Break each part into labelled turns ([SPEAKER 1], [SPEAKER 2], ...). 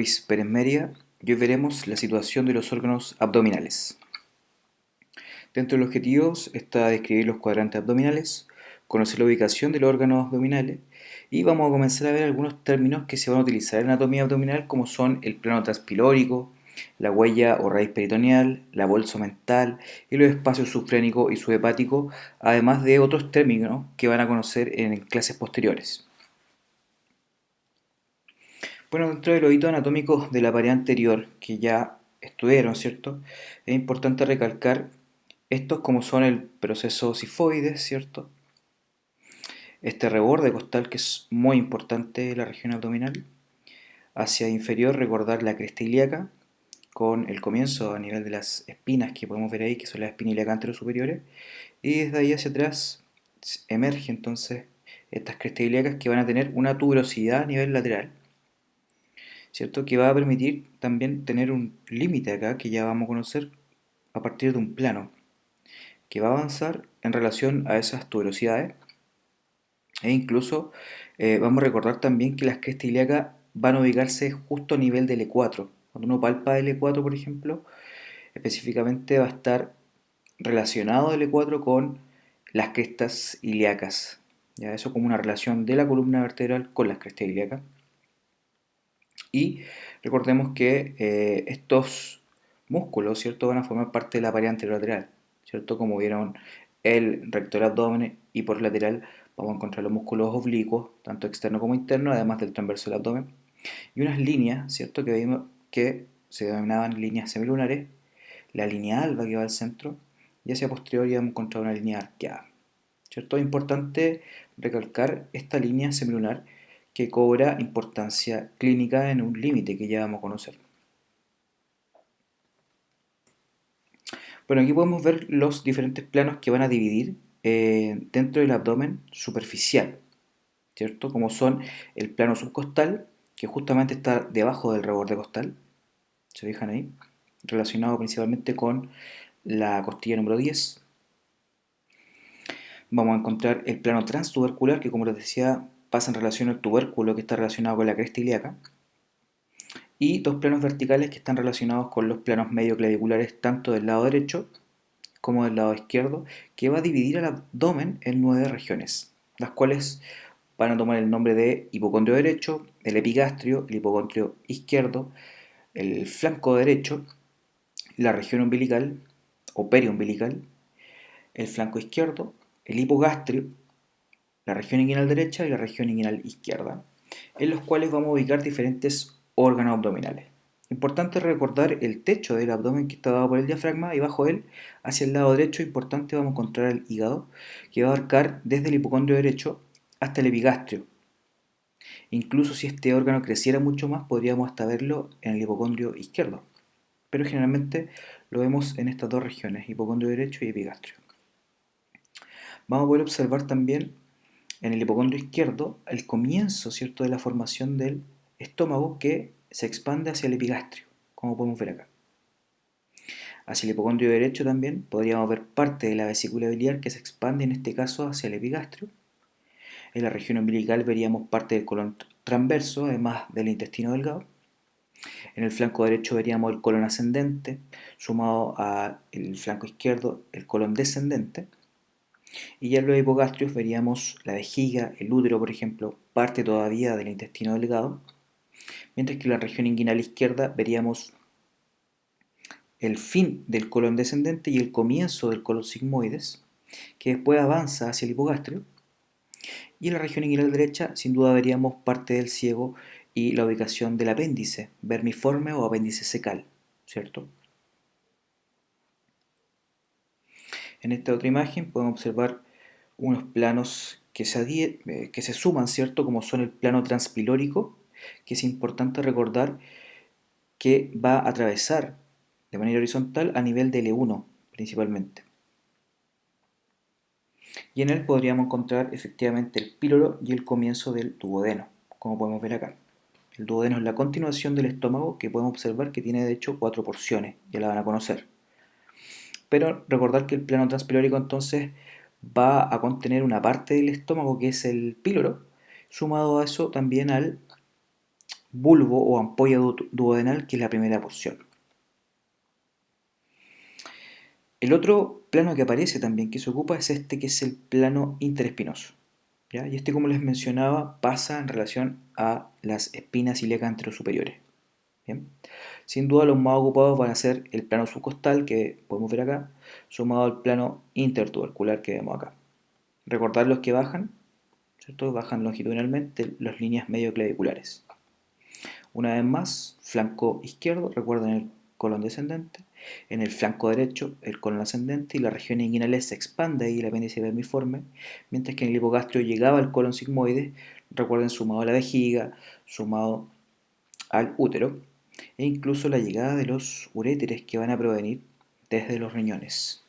[SPEAKER 1] Luis Pérez Mérida y hoy veremos la situación de los órganos abdominales. Dentro de los objetivos está describir los cuadrantes abdominales, conocer la ubicación de los órganos abdominales y vamos a comenzar a ver algunos términos que se van a utilizar en anatomía abdominal como son el plano transpilórico, la huella o raíz peritoneal, la bolsa mental y los espacios subfrénico y subhepático, además de otros términos que van a conocer en clases posteriores. Bueno, dentro de los hitos anatómicos de la pared anterior, que ya estudiaron, ¿cierto? Es importante recalcar estos como son el proceso sifoides, ¿cierto? Este reborde costal que es muy importante en la región abdominal. Hacia inferior recordar la cresta ilíaca con el comienzo a nivel de las espinas que podemos ver ahí, que son las espinas ilíacas anterosuperiores. Y desde ahí hacia atrás emerge entonces estas crestas ilíacas que van a tener una tuberosidad a nivel lateral, ¿cierto? Que va a permitir también tener un límite acá que ya vamos a conocer a partir de un plano que va a avanzar en relación a esas tuberosidades e incluso vamos a recordar también que las crestas ilíacas van a ubicarse justo a nivel del E4. Cuando uno palpa el E4, por ejemplo, específicamente va a estar relacionado el E4 con las crestas ilíacas. ¿Ya? Eso como una relación de la columna vertebral con las crestas ilíacas. Y recordemos que estos músculos, ¿cierto?, van a formar parte de la pared anterolateral, ¿cierto? Como vieron el rector abdomen y por lateral vamos a encontrar los músculos oblicuos, tanto externo como interno, además del transverso del abdomen. Y unas líneas, ¿cierto?, que vimos que se denominaban líneas semilunares, la línea alba que va al centro, y hacia posterior ya hemos encontrado una línea arqueada, ¿cierto? Es importante recalcar esta línea semilunar que cobra importancia clínica en un límite que ya vamos a conocer. Bueno, aquí podemos ver los diferentes planos que van a dividir dentro del abdomen superficial, ¿cierto? Como son el plano subcostal, que justamente está debajo del reborde costal, ¿se fijan ahí? Relacionado principalmente con la costilla número 10. Vamos a encontrar el plano transtubercular, que como les decía, pasa en relación al tubérculo que está relacionado con la cresta ilíaca. Y dos planos verticales que están relacionados con los planos medioclaviculares tanto del lado derecho como del lado izquierdo, que va a dividir al abdomen en 9 regiones, las cuales van a tomar el nombre de hipocondrio derecho, el epigastrio, el hipocondrio izquierdo, el flanco derecho, la región umbilical o periumbilical, el flanco izquierdo, el hipogastrio, la región inguinal derecha y la región inguinal izquierda, en los cuales vamos a ubicar diferentes órganos abdominales. Importante recordar el techo del abdomen que está dado por el diafragma y bajo él, hacia el lado derecho, importante, vamos a encontrar el hígado, que va a abarcar desde el hipocondrio derecho hasta el epigastrio. Incluso si este órgano creciera mucho más, podríamos hasta verlo en el hipocondrio izquierdo. Pero generalmente lo vemos en estas dos regiones, hipocondrio derecho y epigastrio. Vamos a poder observar también en el hipocondrio izquierdo el comienzo, ¿cierto?, de la formación del estómago que se expande hacia el epigastrio, como podemos ver acá. Hacia el hipocondrio derecho también podríamos ver parte de la vesícula biliar que se expande en este caso hacia el epigastrio. En la región umbilical veríamos parte del colon transverso, además del intestino delgado. En el flanco derecho veríamos el colon ascendente, sumado al flanco izquierdo el colon descendente. Y ya en los hipogastrios veríamos la vejiga, el útero, por ejemplo, parte todavía del intestino delgado, mientras que en la región inguinal izquierda veríamos el fin del colon descendente y el comienzo del colon sigmoides, que después avanza hacia el hipogastrio, y en la región inguinal derecha sin duda veríamos parte del ciego y la ubicación del apéndice, vermiforme o apéndice secal, ¿cierto? En esta otra imagen podemos observar unos planos que se suman, ¿cierto? Como son el plano transpilórico, que es importante recordar que va a atravesar de manera horizontal a nivel del E1 principalmente. Y en él podríamos encontrar efectivamente el píloro y el comienzo del duodeno, como podemos ver acá. El duodeno es la continuación del estómago que podemos observar que tiene de hecho 4 porciones, ya la van a conocer. Pero recordar que el plano transpilórico entonces va a contener una parte del estómago que es el píloro, sumado a eso también al bulbo o ampolla duodenal, que es la primera porción. El otro plano que aparece también, que se ocupa, es este, que es el plano interespinoso. ¿Ya? Y este, como les mencionaba, pasa en relación a las espinas ilíacas anterosuperiores. ¿Bien? Sin duda los más ocupados van a ser el plano subcostal, que podemos ver acá, sumado al plano intertubercular que vemos acá. Recordar los que bajan, ¿cierto? Bajan longitudinalmente las líneas medioclaviculares. Una vez más, flanco izquierdo, recuerden el colon descendente. En el flanco derecho, el colon ascendente, y la región inguinal se expande ahí el apéndice vermiforme, mientras que en el hipogastrio llegaba el colon sigmoide, recuerden, sumado a la vejiga, sumado al útero, e incluso la llegada de los uréteres que van a provenir desde los riñones.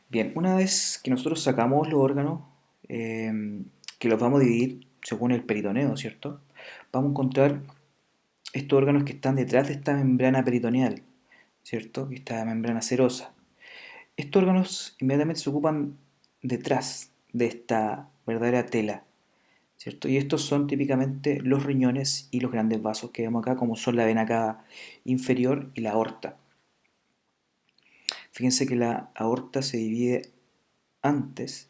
[SPEAKER 1] Bien, una vez que nosotros sacamos los órganos, que los vamos a dividir según el peritoneo, ¿cierto? Vamos a encontrar estos órganos que están detrás de esta membrana peritoneal, ¿cierto? Esta membrana serosa. Estos órganos inmediatamente se ocupan detrás de esta verdadera tela, ¿cierto? Y estos son típicamente los riñones y los grandes vasos que vemos acá, como son la vena cava inferior y la aorta. Fíjense que la aorta se divide antes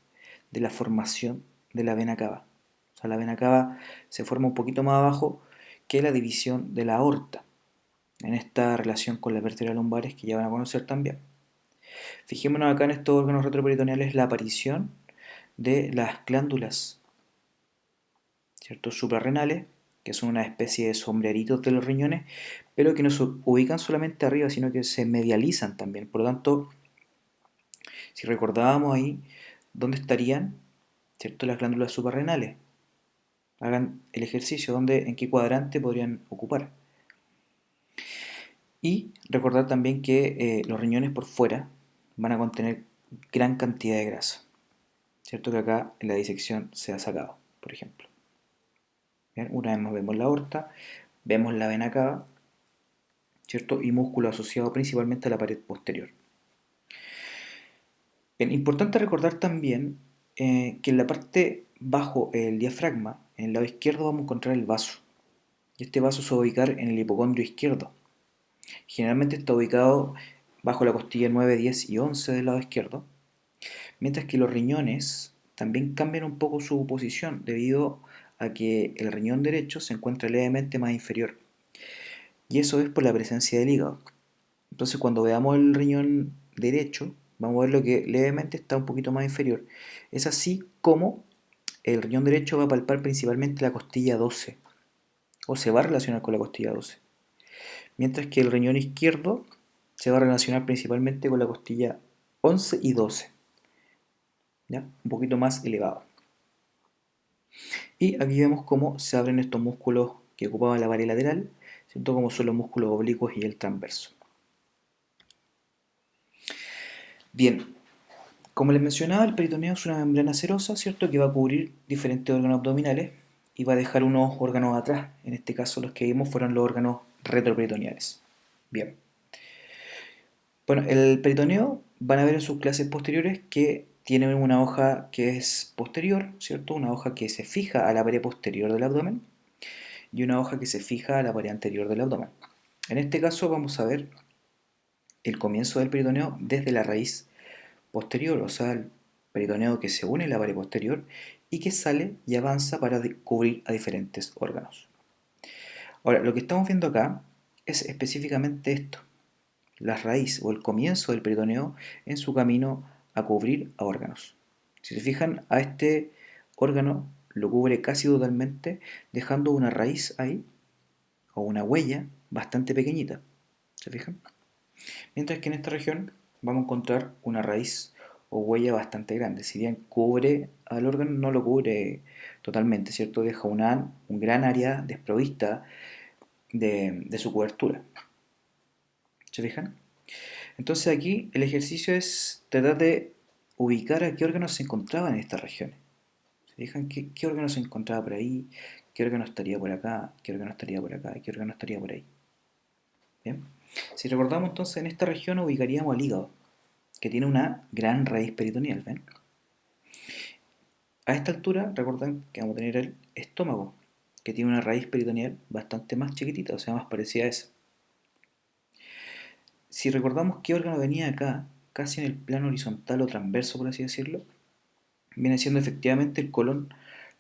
[SPEAKER 1] de la formación de la vena cava. O sea, la vena cava se forma un poquito más abajo que la división de la aorta, en esta relación con las vértebras lumbares que ya van a conocer también. Fijémonos acá en estos órganos retroperitoneales la aparición de las glándulas, ¿cierto? Suprarrenales, que son una especie de sombreritos de los riñones, pero que no se ubican solamente arriba, sino que se medializan también. Por lo tanto, si recordábamos ahí, ¿dónde estarían, ¿cierto?, las glándulas suprarrenales? Hagan el ejercicio, en qué cuadrante podrían ocupar. Y recordar también que los riñones por fuera van a contener gran cantidad de grasa. ¿Cierto? Que acá en la disección se ha sacado, por ejemplo. ¿Bien? Una vez más vemos la aorta, vemos la vena cava, ¿cierto? Y músculo asociado principalmente a la pared posterior. Bien, importante recordar también que en la parte bajo el diafragma, en el lado izquierdo, vamos a encontrar el vaso. Y este vaso se va a ubicar en el hipocondrio izquierdo. Generalmente está ubicado bajo la costilla 9, 10 y 11 del lado izquierdo, mientras que los riñones también cambian un poco su posición debido a que el riñón derecho se encuentra levemente más inferior, y eso es por la presencia del hígado. Entonces, cuando veamos el riñón derecho, vamos a ver lo que levemente está un poquito más inferior. Es así como el riñón derecho va a palpar principalmente la costilla 12, o se va a relacionar con la costilla 12, mientras que el riñón izquierdo se va a relacionar principalmente con la costilla 11 y 12, ¿ya? Un poquito más elevado. Y aquí vemos cómo se abren estos músculos que ocupaban la pared lateral, ¿cierto? Como son los músculos oblicuos y el transverso. Bien, como les mencionaba, el peritoneo es una membrana serosa, ¿cierto? Que va a cubrir diferentes órganos abdominales y va a dejar unos órganos atrás. En este caso, los que vimos fueron los órganos retroperitoneales. Bien. Bueno, el peritoneo van a ver en sus clases posteriores que tiene una hoja que es posterior, ¿cierto? Una hoja que se fija a la pared posterior del abdomen y una hoja que se fija a la pared anterior del abdomen. En este caso vamos a ver el comienzo del peritoneo desde la raíz posterior, o sea, el peritoneo que se une a la pared posterior y que sale y avanza para cubrir a diferentes órganos. Ahora, lo que estamos viendo acá es específicamente esto, la raíz o el comienzo del peritoneo en su camino a cubrir a órganos. Si se fijan, a este órgano lo cubre casi totalmente, dejando una raíz ahí, o una huella bastante pequeñita. ¿Se fijan? Mientras que en esta región vamos a encontrar una raíz o huella bastante grande. Si bien cubre al órgano, no lo cubre totalmente, ¿cierto? Deja un gran área desprovista de su cobertura. ¿Se fijan? Entonces aquí el ejercicio es tratar de ubicar a qué órganos se encontraban en estas regiones. ¿Se fijan? ¿Qué órgano se encontraba por ahí? ¿Qué órgano estaría por acá? ¿Qué órgano estaría por acá? ¿Qué órgano estaría por ahí? ¿Bien? Si recordamos entonces, en esta región ubicaríamos al hígado, que tiene una gran raíz peritoneal, ¿ven? A esta altura, recuerden que vamos a tener el estómago, que tiene una raíz peritoneal bastante más chiquitita, o sea, más parecida a esa. Si recordamos qué órgano venía acá, casi en el plano horizontal o transverso, por así decirlo, viene siendo efectivamente el colon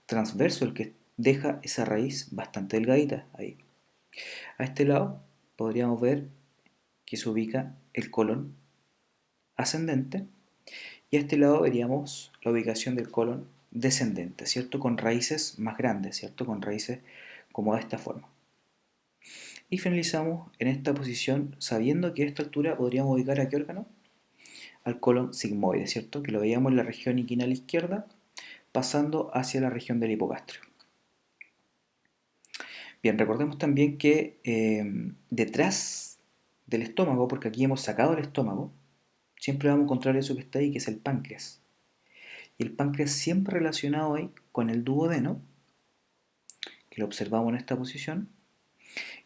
[SPEAKER 1] transverso el que deja esa raíz bastante delgadita ahí. A este lado podríamos ver que se ubica el colon ascendente y a este lado veríamos la ubicación del colon descendente, ¿cierto? Con raíces más grandes, ¿cierto? Con raíces como de esta forma. Y finalizamos en esta posición sabiendo que a esta altura podríamos ubicar a qué órgano? Al colon sigmoide, ¿cierto? Que lo veíamos en la región inguinal izquierda pasando hacia la región del hipogastrio. Bien, recordemos también que detrás del estómago, porque aquí hemos sacado el estómago, siempre vamos a encontrar eso que está ahí, que es el páncreas. Y el páncreas siempre relacionado ahí con el duodeno, que lo observamos en esta posición,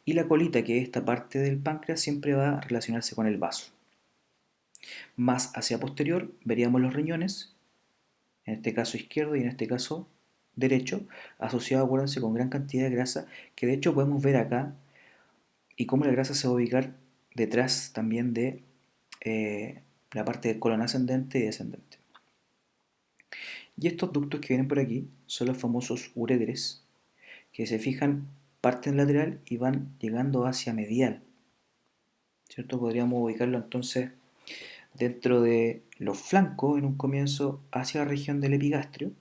[SPEAKER 1] y la colita, que es esta parte del páncreas, siempre va a relacionarse con el vaso. Más hacia posterior veríamos los riñones, en este caso izquierdo y en este caso derecho, asociado, acuérdense, con gran cantidad de grasa, que de hecho podemos ver acá, y cómo la grasa se va a ubicar detrás también de la parte del colon ascendente y descendente. Y estos ductos que vienen por aquí son los famosos uréteres, que se fijan, parten lateral y van llegando hacia medial, ¿cierto? Podríamos ubicarlo entonces dentro de los flancos en un comienzo hacia la región del epigastrio,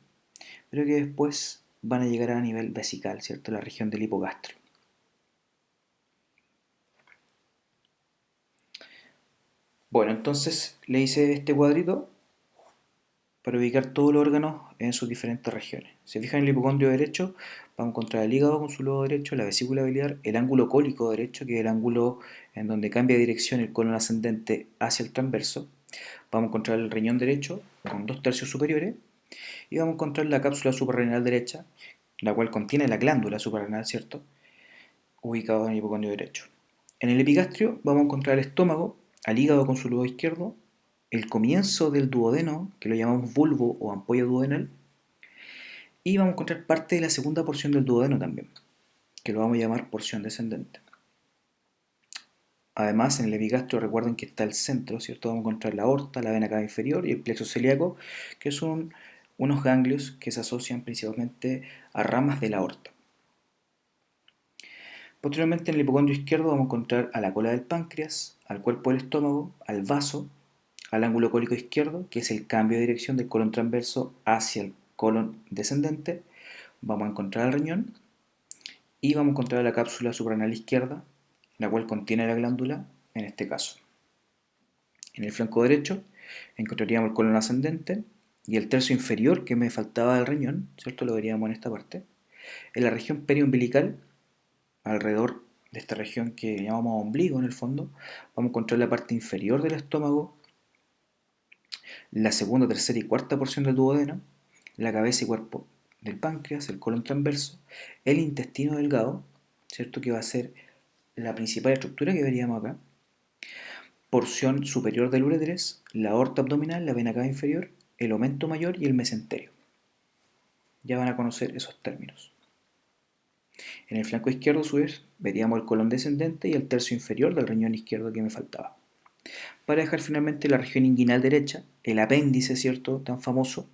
[SPEAKER 1] pero que después van a llegar a nivel vesical, ¿cierto? La región del hipogastrio. Bueno, entonces le hice este cuadrito para ubicar todos los órganos en sus diferentes regiones. Si fijan en el hipocondrio derecho, vamos a encontrar el hígado con su lobo derecho, la vesícula biliar, el ángulo cólico derecho, que es el ángulo en donde cambia de dirección el colon ascendente hacia el transverso. Vamos a encontrar el riñón derecho con 2/3 superiores y vamos a encontrar la cápsula suprarrenal derecha, la cual contiene la glándula suprarrenal, ¿cierto? Ubicado en el hipocondrio derecho. En el epigastrio vamos a encontrar el estómago, al hígado con su lobo izquierdo, el comienzo del duodeno, que lo llamamos bulbo o ampolla duodenal, y vamos a encontrar parte de la segunda porción del duodeno también, que lo vamos a llamar porción descendente. Además, en el epigastrio recuerden que está el centro, ¿cierto? Vamos a encontrar la aorta, la vena cava inferior y el plexo celíaco, que son unos ganglios que se asocian principalmente a ramas de la aorta. Posteriormente, en el hipocondrio izquierdo vamos a encontrar a la cola del páncreas, al cuerpo del estómago, al vaso, al ángulo cólico izquierdo, que es el cambio de dirección del colon transverso hacia el colon descendente. Vamos a encontrar el riñón y vamos a encontrar la cápsula suprarrenal izquierda, la cual contiene la glándula en este caso. En el flanco derecho encontraríamos el colon ascendente y el tercio inferior que me faltaba del riñón, ¿cierto? Lo veríamos en esta parte. En la región periumbilical, alrededor de esta región que llamamos ombligo en el fondo, vamos a encontrar la parte inferior del estómago, la segunda, tercera y cuarta porción del duodeno, la cabeza y cuerpo del páncreas, el colon transverso, el intestino delgado, ¿cierto? Que va a ser la principal estructura que veríamos acá, porción superior del uréteres, la aorta abdominal, la vena cava inferior, el omento mayor y el mesenterio. Ya van a conocer esos términos. En el flanco izquierdo, a su vez, veríamos el colon descendente y el tercio inferior del riñón izquierdo que me faltaba. Para dejar finalmente la región inguinal derecha, el apéndice, ¿cierto? Tan famoso,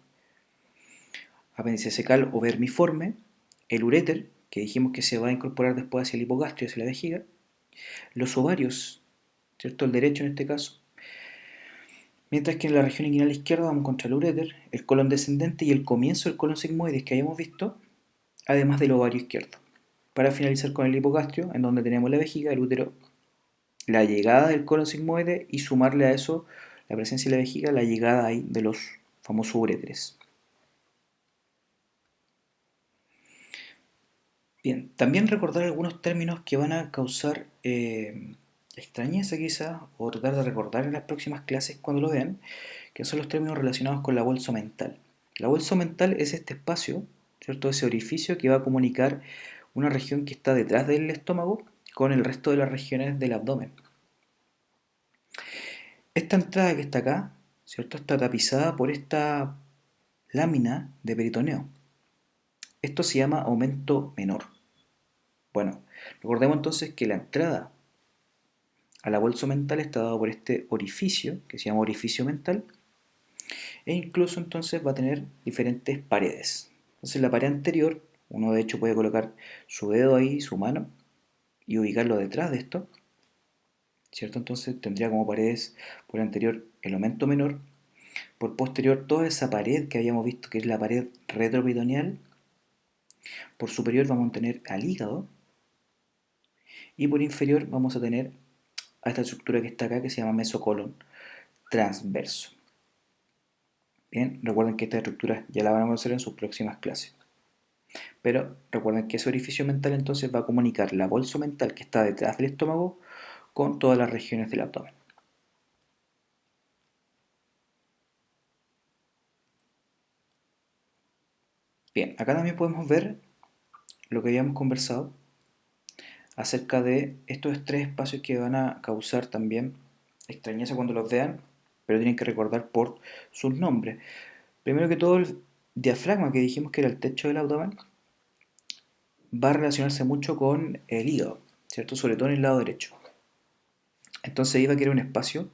[SPEAKER 1] apéndice cecal o vermiforme, el uréter, que dijimos que se va a incorporar después hacia el hipogastrio, hacia la vejiga, los ovarios, ¿cierto? El derecho en este caso, mientras que en la región inguinal izquierda vamos a encontrar el uréter, el colon descendente y el comienzo del colon sigmoides que hayamos visto, además del ovario izquierdo. Para finalizar con el hipogastrio, en donde tenemos la vejiga, el útero, la llegada del colon sigmoide y sumarle a eso la presencia de la vejiga, la llegada ahí de los famosos uréteres. Bien, también recordar algunos términos que van a causar extrañeza quizás, o tratar de recordar en las próximas clases cuando lo vean, que son los términos relacionados con la bolsa mental. La bolsa mental es este espacio, ¿cierto? Ese orificio que va a comunicar una región que está detrás del estómago con el resto de las regiones del abdomen. Esta entrada que está acá, ¿cierto? Está tapizada por esta lámina de peritoneo. Esto se llama aumento menor. Bueno, recordemos entonces que la entrada a la bolsa mental está dado por este orificio, que se llama orificio mental, e incluso entonces va a tener diferentes paredes. Entonces la pared anterior, uno de hecho puede colocar su dedo ahí, su mano, y ubicarlo detrás de esto, ¿cierto? Entonces tendría como paredes por anterior el aumento menor, por posterior toda esa pared que habíamos visto que es la pared retroperitoneal, por superior vamos a tener al hígado, y por inferior vamos a tener a esta estructura que está acá que se llama mesocolon transverso. Bien, recuerden que esta estructura ya la van a conocer en sus próximas clases. Pero recuerden que ese orificio mental entonces va a comunicar la bolsa mental que está detrás del estómago con todas las regiones del abdomen. Bien, acá también podemos ver lo que habíamos conversado acerca de estos tres espacios que van a causar también extrañeza cuando los vean, pero tienen que recordar por sus nombres. Primero que todo, el diafragma que dijimos que era el techo del abdomen va a relacionarse mucho con el hígado, ¿cierto? Sobre todo en el lado derecho. Entonces ahí va a quedar un espacio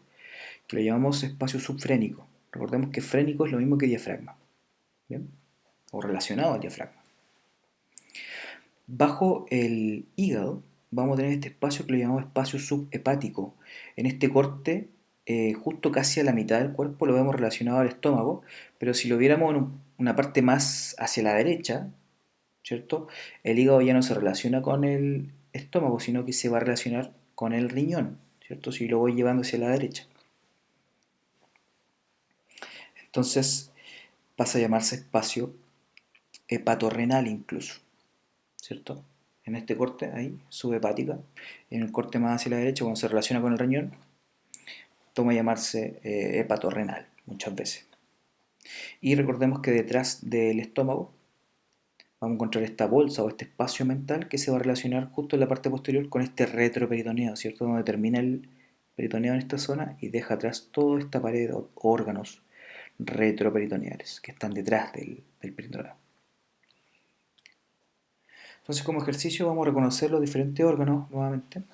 [SPEAKER 1] que lo llamamos espacio subfrénico. Recordemos que frénico es lo mismo que diafragma, ¿bien? O relacionado al diafragma. Bajo el hígado vamos a tener este espacio que lo llamamos espacio subhepático. En este corte, justo casi a la mitad del cuerpo, lo vemos relacionado al estómago, pero si lo viéramos en una parte más hacia la derecha, ¿cierto? El hígado ya no se relaciona con el estómago, sino que se va a relacionar con el riñón, ¿cierto? Si lo voy llevando hacia la derecha. Entonces pasa a llamarse espacio hepatorrenal incluso, ¿cierto? En este corte, ahí, subhepática, en el corte más hacia la derecha, cuando se relaciona con el riñón, toma a llamarse hepatorrenal muchas veces. Y recordemos que detrás del estómago vamos a encontrar esta bolsa o este espacio mental que se va a relacionar justo en la parte posterior con este retroperitoneo, ¿cierto? Donde termina el peritoneo en esta zona y deja atrás toda esta pared o órganos retroperitoneales que están detrás del peritoneo. Entonces, como ejercicio vamos a reconocer los diferentes órganos nuevamente.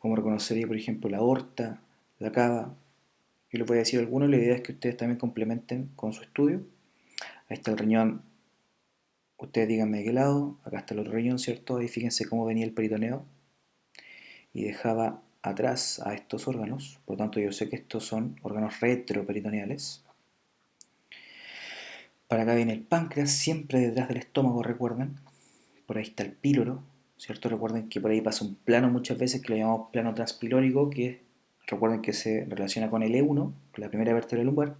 [SPEAKER 1] Vamos a reconocer, por ejemplo, la aorta, la cava. Yo les voy a decir algunos, la idea es que ustedes también complementen con su estudio. Ahí está el riñón, ustedes díganme de qué lado, acá está el otro riñón, ¿cierto? Ahí fíjense cómo venía el peritoneo y dejaba atrás a estos órganos, por lo tanto yo sé que estos son órganos retroperitoneales. Para acá viene el páncreas, siempre detrás del estómago, recuerden. Por ahí está el píloro, ¿cierto? Recuerden que por ahí pasa un plano muchas veces que lo llamamos plano transpilórico, que recuerden que se relaciona con el E1, con la primera vértebra lumbar.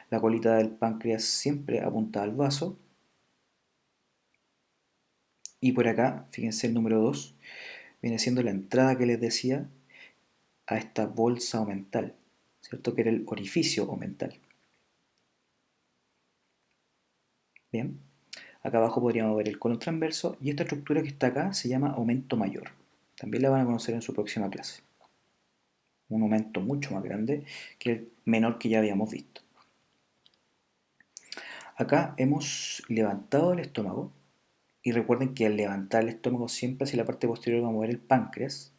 [SPEAKER 1] La colita del páncreas siempre apunta al vaso. Y por acá, fíjense el número 2, viene siendo la entrada que les decía a esta bolsa omental, ¿cierto? Que era el orificio omental. Bien, acá abajo podríamos ver el colon transverso y esta estructura que está acá se llama aumento mayor. También la van a conocer en su próxima clase. Un aumento mucho más grande que el menor que ya habíamos visto. Acá hemos levantado el estómago y recuerden que al levantar el estómago siempre hacia la parte posterior vamos a ver el páncreas,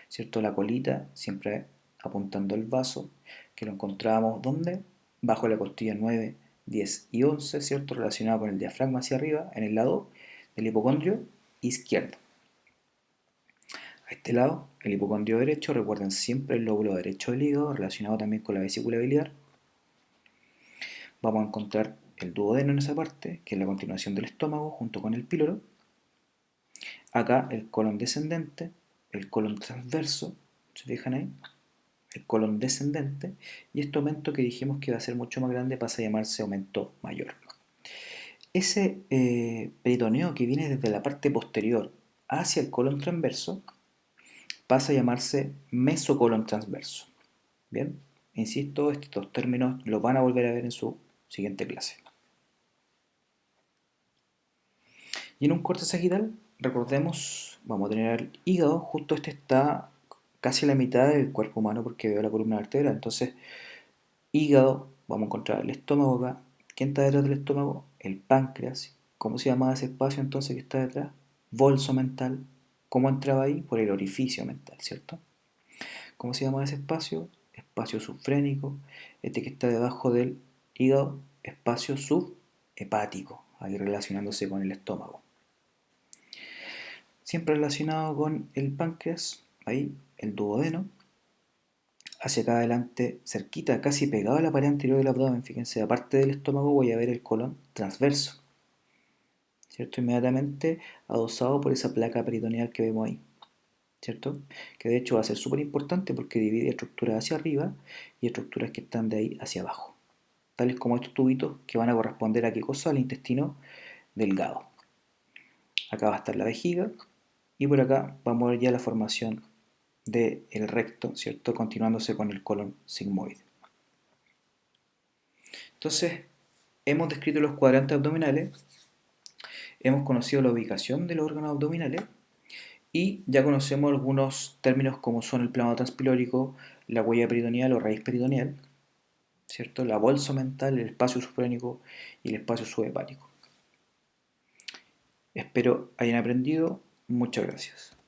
[SPEAKER 1] ¿cierto? La colita siempre apuntando al vaso, que lo encontrábamos ¿dónde? Bajo la costilla 9, 10 y 11, ¿cierto? Relacionado con el diafragma hacia arriba, en el lado del hipocondrio izquierdo. A este lado, el hipocondrio derecho, recuerden siempre el lóbulo derecho del hígado, relacionado también con la vesícula biliar. Vamos a encontrar el duodeno en esa parte, que es la continuación del estómago, junto con el píloro. Acá el colon descendente, el colon transverso, ¿se fijan ahí? El colon descendente, y este aumento que dijimos que va a ser mucho más grande pasa a llamarse aumento mayor. Ese peritoneo que viene desde la parte posterior hacia el colon transverso pasa a llamarse mesocolon transverso. Bien, insisto, estos términos los van a volver a ver en su siguiente clase. Y en un corte sagital, recordemos, vamos a tener el hígado, justo este está casi a la mitad del cuerpo humano porque veo la columna vertebral, entonces hígado vamos a encontrar el estómago acá. ¿Quién está detrás del estómago? El páncreas. ¿Cómo se llamaba ese espacio entonces que está detrás? Bolso mental. ¿Cómo entraba ahí? Por el orificio mental, ¿cierto? ¿Cómo se llama ese espacio? Espacio subfrénico. Este que está debajo del hígado, espacio subhepático, ahí relacionándose con el estómago. Siempre relacionado con el páncreas, ahí el duodeno. Hacia acá adelante, cerquita, casi pegado a la pared anterior del abdomen, fíjense, aparte del estómago voy a ver el colon transverso, ¿cierto? Inmediatamente adosado por esa placa peritoneal que vemos ahí, ¿cierto? Que de hecho va a ser súper importante porque divide estructuras hacia arriba y estructuras que están de ahí hacia abajo, tales como estos tubitos que van a corresponder a qué cosa, al intestino delgado. Acá va a estar la vejiga y por acá vamos a ver ya la formación del recto, ¿cierto? Continuándose con el colon sigmoide. Entonces, hemos descrito los cuadrantes abdominales, hemos conocido la ubicación de los órganos abdominales y ya conocemos algunos términos como son el plano transpilórico, la huella peritoneal o raíz peritoneal, ¿cierto? La bolsa mental, el espacio sufrénico y el espacio subhepático. Espero hayan aprendido. Muchas gracias.